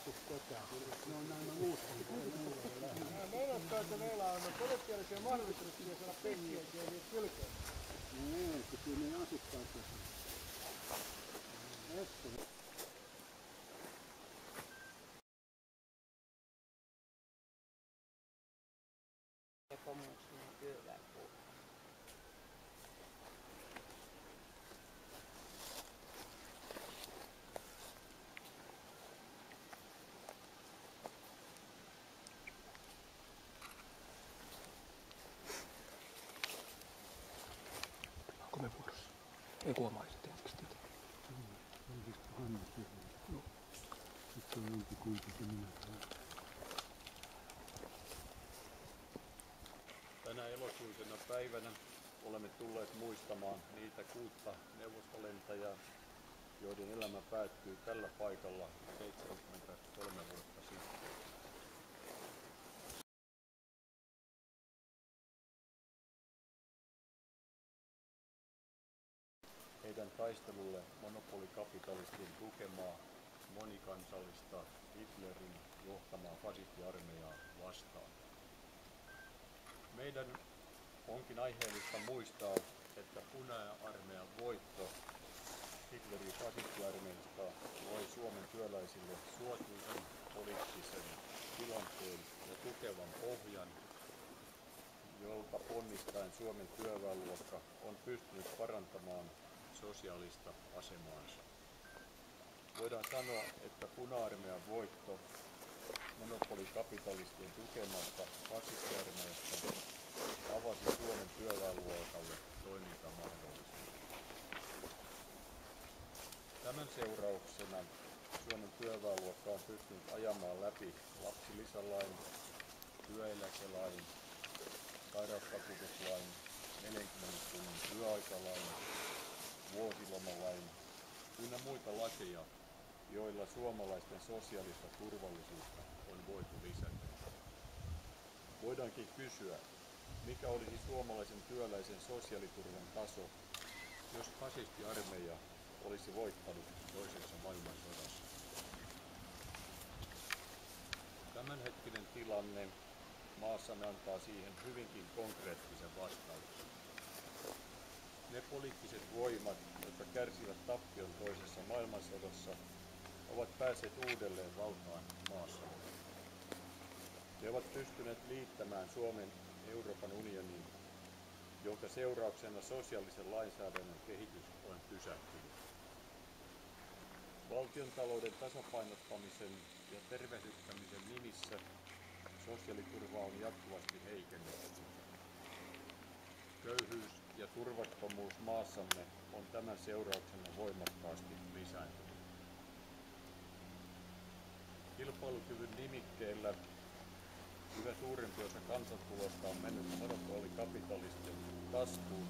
asu tätä. Ne on näin muuttanut. Meillä on meillä on potentiaalisia mahdollisuuksia saada penniä niitä kylkeä. Ei, kun siinä ei asukkaat tässä. Ja kommunismin työväenpuolue. Onko me vuorossa? Ei kuomaiset tietysti. Olisiko Hanna siihen? Joo. Sitten on jompikumpi se minä. Tänä elokuisena päivänä olemme tulleet muistamaan niitä 6 neuvostolentäjää, joiden elämä päättyy tällä paikalla 73 vuotta sitten. Heidän taistelulle monopolikapitalistin tukemaa monikansallista Hitlerin johtamaa fasistiarmeijaa vastaan. Meidän onkin aiheellista muistaa, että Puna-armeijan voitto Hitlerin fasistiarmeijasta loi Suomen työläisille suotuisan poliittisen tilanteen ja tukevan pohjan, jolta ponnistaen Suomen työväenluokka on pystynyt parantamaan sosiaalista asemaansa. Voidaan sanoa, että Puna-armeijan voitto monopolikapitalistien tukemasta fasistiarmeijasta avasi Suomen työväenluokalle toimintamahdollisuuden. Tämän seurauksena Suomen työväenluokka on pystynyt ajamaan läpi lapsilisälain, työeläkelain, sairausvakuutuslain, 40 tunnin työaikalain, vuosilomalain ynnä muita lakeja, joilla suomalaisten sosiaalista turvallisuutta on voitu lisätä. Voidaankin kysyä, mikä olisi suomalaisen työläisen sosiaaliturvan taso, jos fasistiarmeija olisi voittanut toisessa maailmansodassa. Tämänhetkinen tilanne maassamme antaa siihen hyvinkin konkreettisen vastauksen. Ne poliittiset voimat, jotka kärsivät tappion toisessa maailmansodassa, ovat päässeet uudelleen valtaan maassa. Ne ovat pystyneet liittämään Suomen Euroopan unioniin, jonka seurauksena sosiaalisen lainsäädännön kehitys on pysähtynyt. Valtiontalouden tasapainottamisen ja tervehdyttämisen nimissä sosiaaliturvaa on jatkuvasti heikennetty. Köyhyys ja turvattomuus maassamme on tämän seurauksena voimakkaasti lisääntynyt. Kilpailukyvyn nimikkeellä yhä suurempi osa kansantulosta on mennyt monopolikapitalistin taskuun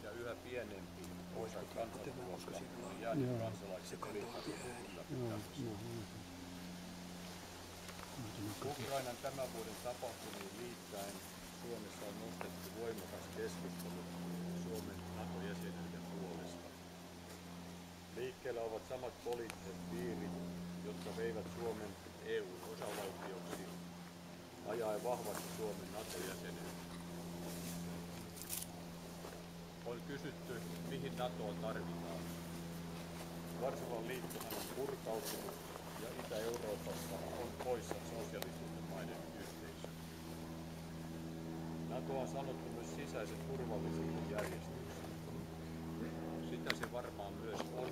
ja yhä pienempi osa kansantulosta on jäänyt kansalaisten elintason ylläpitämiseen. Ukrainan tämän vuoden tapahtumiin liittäen Suomessa on nostettu voimakas keskustelu Suomen NATO-jäsenyyden puolesta. Liikkeellä ovat samat poliittiset piirit, jotka veivät Suomen EU-osavaltioksi, ajaen vahvasti Suomen NATO-jäsenyyttä. On kysytty, mihin NATOa tarvitaan. Varsovan liittohan on purkautunut ja Itä-Euroopassa on poissa sosialististen maiden yhteisö. NATO on sanottu myös sisäisen turvallisuuden järjestöksi. Sitä se varmaan myös on,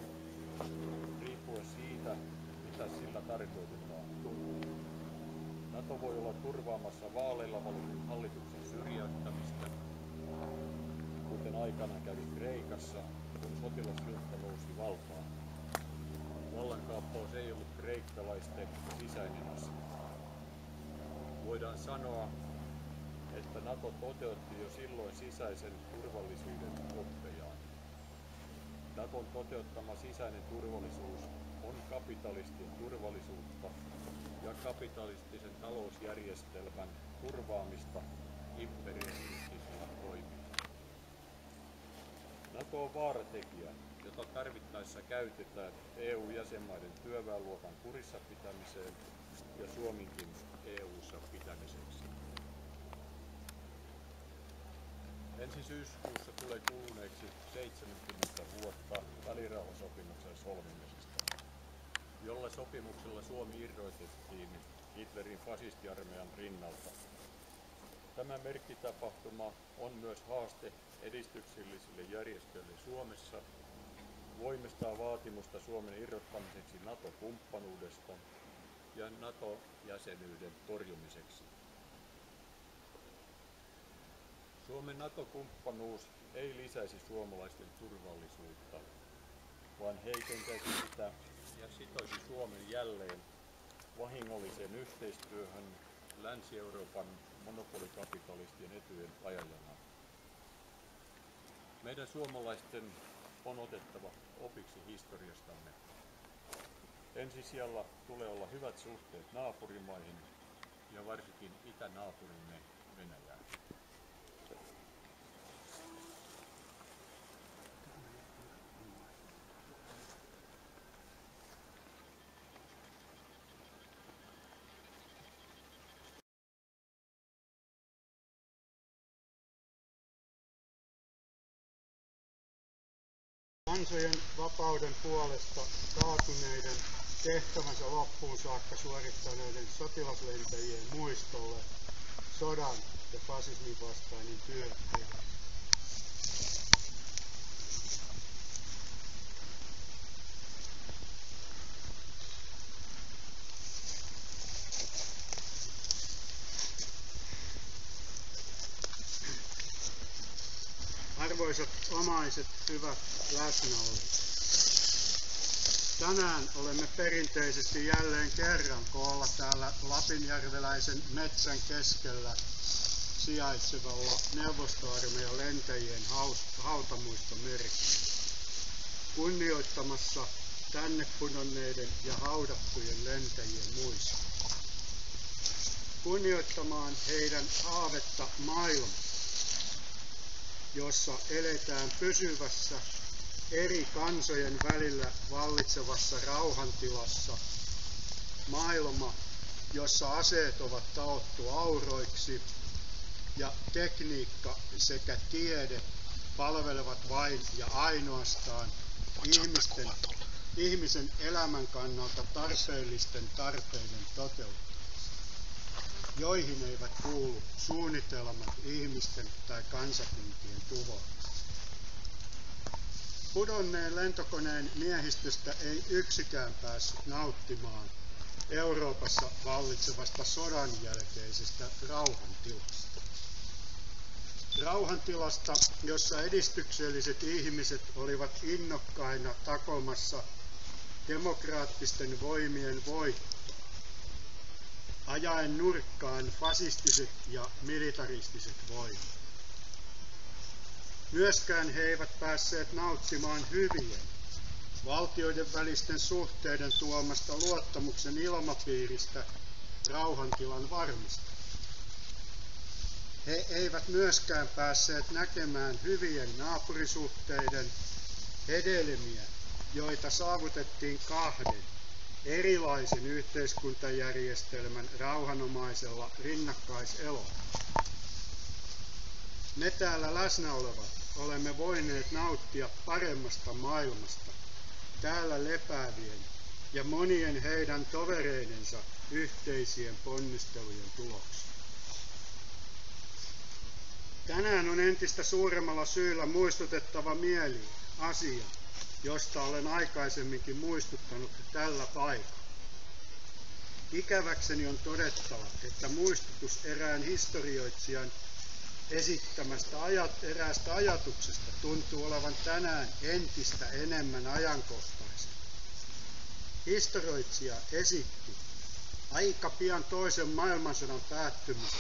riippuen siitä, mitä sillä tarkoitetaan. NATO voi olla turvaamassa vaaleilla valitun hallituksen syrjäyttämistä, kuten aikanaan kävi Kreikassa, kun sotilasjunta nousi valtaan. Vallankaappaus ei ollut kreikkalaisten sisäinen asia. Voidaan sanoa, että NATO toteutti jo silloin sisäisen turvallisuuden oppejaan. NATOn toteuttama sisäinen turvallisuus on kapitalistien turvallisuutta ja kapitalistisen talousjärjestelmän turvaamista imperialistisilla toimilla. NATO on vaaratekijä, jota tarvittaessa käytetään EU-jäsenmaiden työväenluokan kurissa pitämiseen ja Suomenkin EU-ssa pitämiseksi. Ensi syyskuussa tulee kuluneeksi 70 vuotta välirauhasopimuksen solmimisesta, jolla sopimuksella Suomi irrotettiin Hitlerin fasistiarmeijan rinnalta. Tämä merkkitapahtuma on myös haaste edistyksellisille järjestöille Suomessa, voimistaa vaatimusta Suomen irrottamiseksi NATO-kumppanuudesta ja NATO-jäsenyyden torjumiseksi. Suomen NATO-kumppanuus ei lisäisi suomalaisten turvallisuutta, vaan heikentäisi sitä ja sitoisi Suomen jälleen vahingolliseen yhteistyöhön Länsi-Euroopan monopolikapitalistien etujen ajajana. Meidän suomalaisten on otettava opiksi historiastamme. Ensisijalla tulee olla hyvät suhteet naapurimaihin ja varsinkin itänaapurimme Venäjään. Kansojen vapauden puolesta kaatuneiden tehtävänsä loppuun saakka suorittaneiden sotilaslentäjien muistolle sodan ja fasismin vastainen työ. Arvoisat omaiset, hyvät läsnäolijat. Tänään olemme perinteisesti jälleen kerran koolla täällä Lapinjärveläisen metsän keskellä sijaitsevalla neuvostoarmeijan lentäjien hautamuistomerkillä, kunnioittamassa tänne pudonneiden ja haudattujen lentäjien muistoa. Kunnioittamaan heidän haavetta maailmasta, jossa eletään pysyvässä eri kansojen välillä vallitsevassa rauhantilassa, maailma, jossa aseet ovat taottu auroiksi ja tekniikka sekä tiede palvelevat vain ja ainoastaan ihmisen elämän kannalta tarpeellisten tarpeiden toteuttamiseen, joihin eivät kuulu suunnitelmat ihmisten tai kansakuntien tuhoamisesta. Pudonneen lentokoneen miehistöstä ei yksikään päässyt nauttimaan Euroopassa vallitsevasta sodan jälkeisestä rauhantilasta. Rauhantilasta, jossa edistykselliset ihmiset olivat innokkaina takomassa demokraattisten voimien voittoa, ajaen nurkkaan fasistiset ja militaristiset voimat. Myöskään he eivät päässeet nauttimaan hyvien, valtioiden välisten suhteiden tuomasta luottamuksen ilmapiiristä rauhantilan varmista. He eivät myöskään päässeet näkemään hyvien naapurisuhteiden hedelmiä, joita saavutettiin kahden erilaisen yhteiskuntajärjestelmän rauhanomaisella rinnakkaiselolla. Me täällä läsnä olevat olemme voineet nauttia paremmasta maailmasta täällä lepäävien ja monien heidän tovereidensa yhteisien ponnistelujen tuloksena. Tänään on entistä suuremmalla syyllä muistutettava mieli asia, josta olen aikaisemminkin muistuttanut tällä paikalla. Ikäväkseni on todettava, että muistutus erään historioitsijan esittämästä eräästä ajatuksesta tuntuu olevan tänään entistä enemmän ajankohtaista. Historioitsija esitti aika pian toisen maailmansodan päättymisessä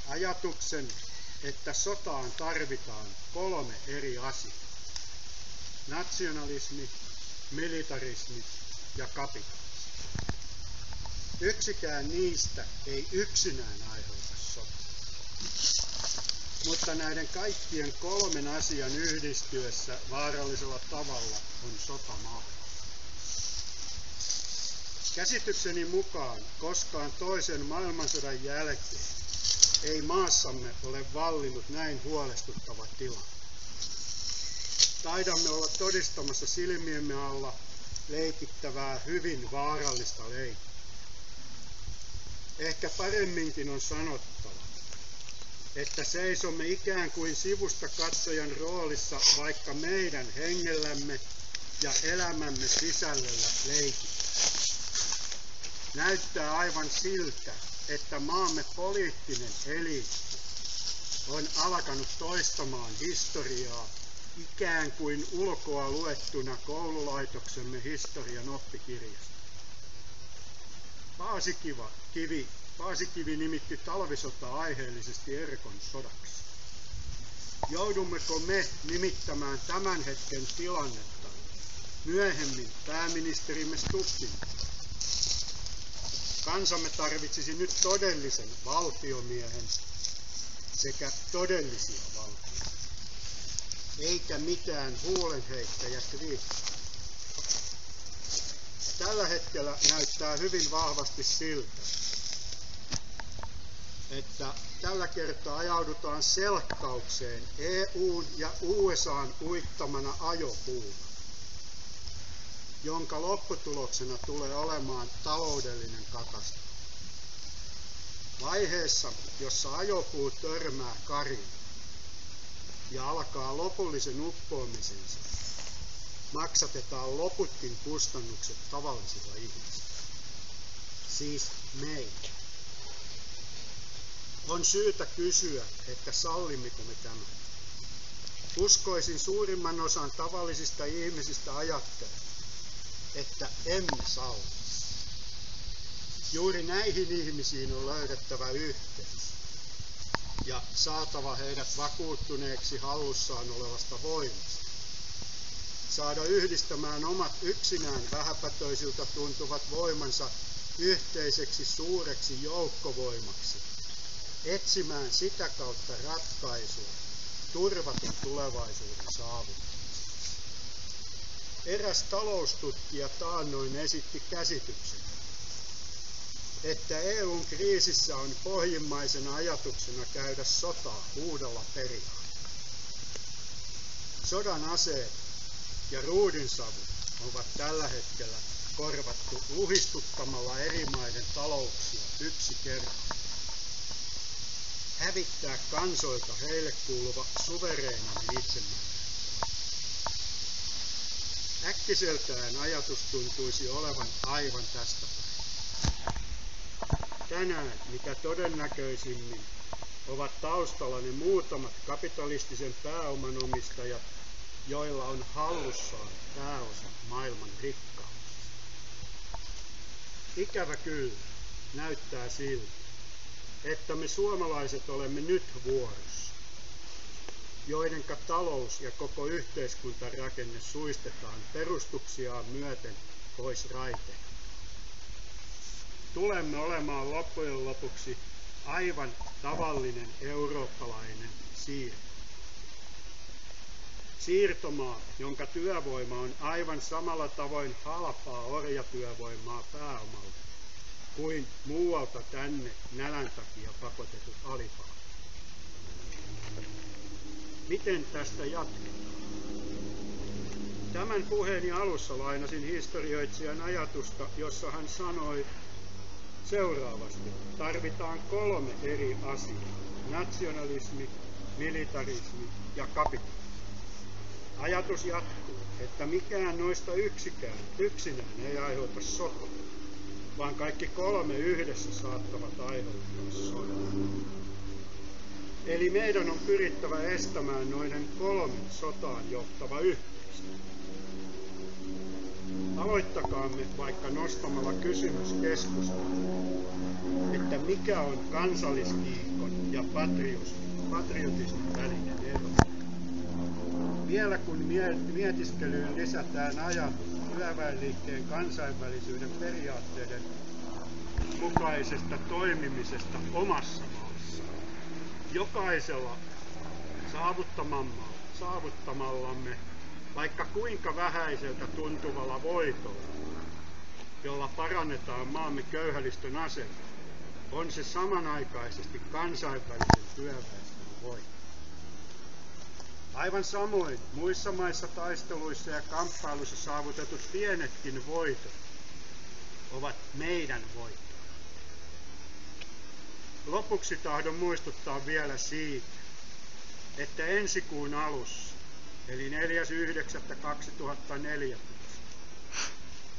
ajatuksen, että sotaan tarvitaan 3 eri asiaa: nationalismi, militarismi ja kapitalismi. Yksikään niistä ei yksinään aiheuta sotaa. Mutta näiden kaikkien kolmen asian yhdistyessä vaarallisella tavalla on sota mahdollista. Käsitykseni mukaan koskaan toisen maailmansodan jälkeen ei maassamme ole vallinnut näin huolestuttava tilanne. Taidamme olla todistamassa silmiemme alla leikittävää hyvin vaarallista leikkiä. Ehkä paremminkin on sanottava, että seisomme ikään kuin sivusta katsojan roolissa, vaikka meidän hengellämme ja elämämme sisällöllä leikitään. Näyttää aivan siltä, että maamme poliittinen eliitti on alkanut toistamaan historiaa ikään kuin ulkoa luettuna koululaitoksemme historian oppikirjasta. Paasikivi nimitti talvisotaa aiheellisesti Erkon sodaksi. Joudummeko me nimittämään tämän hetken tilannetta myöhemmin pääministerimme Stubbin? Kansamme tarvitsisi nyt todellisen valtiomiehen sekä todellisia valtioita, eikä mitään huulenheittäjät riittää. Tällä hetkellä näyttää hyvin vahvasti siltä, että tällä kertaa ajaudutaan selkkaukseen EU:n ja USA:n uittamana ajopuuna, jonka lopputuloksena tulee olemaan taloudellinen katastrofi. Vaiheessa, jossa ajopuu törmää kariin ja alkaa lopullisen uppoamisensa, maksatetaan loputkin kustannukset tavallisilla ihmisillä, siis meitä. On syytä kysyä, että sallimmeko me tämän. Uskoisin suurimman osan tavallisista ihmisistä ajattelevan, että emme salli. Juuri näihin ihmisiin on löydettävä yhteys ja saatava heidät vakuuttuneeksi hallussaan olevasta voimasta. Saada yhdistämään omat yksinään vähäpätöisiltä tuntuvat voimansa yhteiseksi suureksi joukkovoimaksi, etsimään sitä kautta ratkaisua turvatun tulevaisuuden saavuttamiseksi. Eräs taloustutkija taannoin esitti käsityksen, että EUn kriisissä on pohjimmaisena ajatuksena käydä sotaa uudella periaatteella. Sodan aseet ja ruudinsavut ovat tällä hetkellä korvattu luhistuttamalla eri maiden talouksia yksi kerta. Hävittää kansoilta heille kuuluva suvereeninen itsemäärääminen. Äkkiseltään ajatus tuntuisi olevan aivan tästä päin. Tänään, mitä todennäköisimmin, ovat taustalla ne muutamat kapitalistisen pääoman omistajat, joilla on hallussaan pääosa maailman rikkaudesta. Ikävä kyllä, näyttää siltä, että me suomalaiset olemme nyt vuorossa, joidenka talous ja koko yhteiskuntarakenne suistetaan perustuksiaan myöten pois raiteilta. Tulemme olemaan loppujen lopuksi aivan tavallinen eurooppalainen siirto. Siirtomaa, jonka työvoima on aivan samalla tavoin halpaa orjatyövoimaa pääomalle kuin muualta tänne nälän takia pakotetut alipalkat. Miten tästä jatketaan? Tämän puheeni alussa lainasin historioitsijan ajatusta, jossa hän sanoi seuraavasti: tarvitaan 3 eri asiaa: nationalismi, militarismi ja kapitalismi. Ajatus jatkuu, että mikään noista yksinään ei aiheuta sotaa, vaan kaikki 3 yhdessä saattavat aiheuttaa sodan. Eli meidän on pyrittävä estämään noiden 3 sotaan johtava yhteistyö. Aloittakaamme vaikka nostamalla kysymyskeskusteluun, että mikä on kansalliskiihkon ja patriotismin välinen ero. Vielä kun mietiskelyyn lisätään ajatus työväenliikkeen kansainvälisyyden periaatteiden mukaisesta toimimisesta omassa maassa, jokaisella saavuttamallamme vaikka kuinka vähäiseltä tuntuvalla voitolla, jolla parannetaan maamme köyhälistön asemaa, on se samanaikaisesti kansainvälisen työväestön voitto. Aivan samoin muissa maissa taisteluissa ja kamppailuissa saavutetut pienetkin voitot ovat meidän voittoja. Lopuksi tahdon muistuttaa vielä siitä, että ensi kuun alussa, eli 4.9.2014,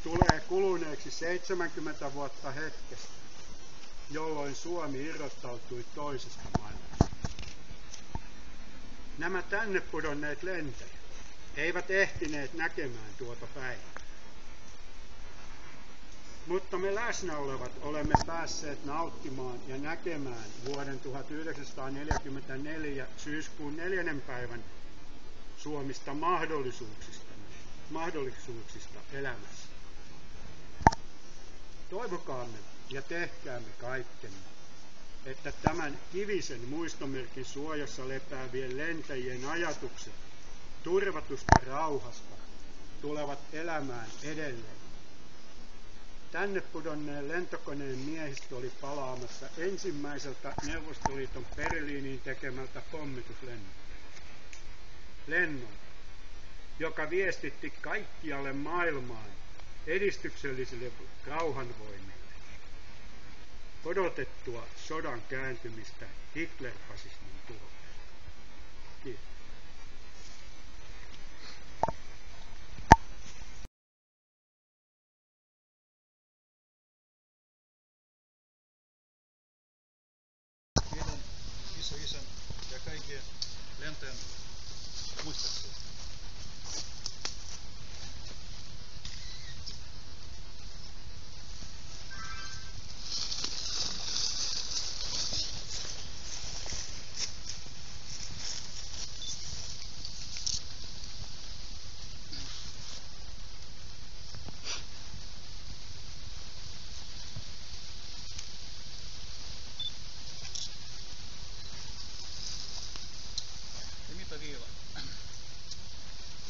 tulee kuluneeksi 70 vuotta hetkestä, jolloin Suomi irrottautui toisesta maailmasta. Nämä tänne pudonneet lentäjät eivät ehtineet näkemään tuota päivää. Mutta me läsnä olevat olemme päässeet nauttimaan ja näkemään vuoden 1944 syyskuun 4. päivän suomista mahdollisuuksista elämässä. Toivokaamme ja tehkäämme kaikkemme, että tämän kivisen muistomerkin suojassa lepäävien lentäjien ajatukset turvatusta rauhasta tulevat elämään edelleen. Tänne pudonneen lentokoneen miehistö oli palaamassa ensimmäiseltä Neuvostoliiton Berliiniin tekemältä pommituslennon, joka viestitti kaikkialle maailmaan edistyksellisille rauhanvoimille odotettua sodan kääntymistä Hitler-fasismin tuloon. Kiitos. Kiitän isoisän ja kaikkien lentäjän muistoksi.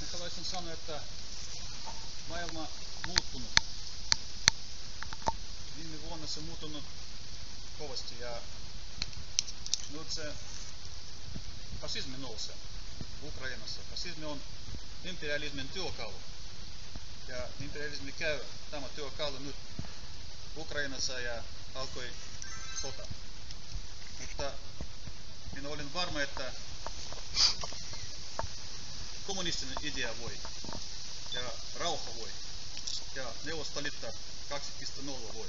Mä haluaisin sanoa, että maailma on muuttunut. Viime vuonna se on muuttunut kovasti ja nyt se fasismi nousee Ukrainassa. Fasismi on imperialismin työkalu ja imperialismi käy tämä työkalu nyt Ukrainassa ja alkoi sota. Mutta minä olin varma, että kommunistinen idea voi, ja rauha voi, ja Neuvostoliitto 2.0 voi.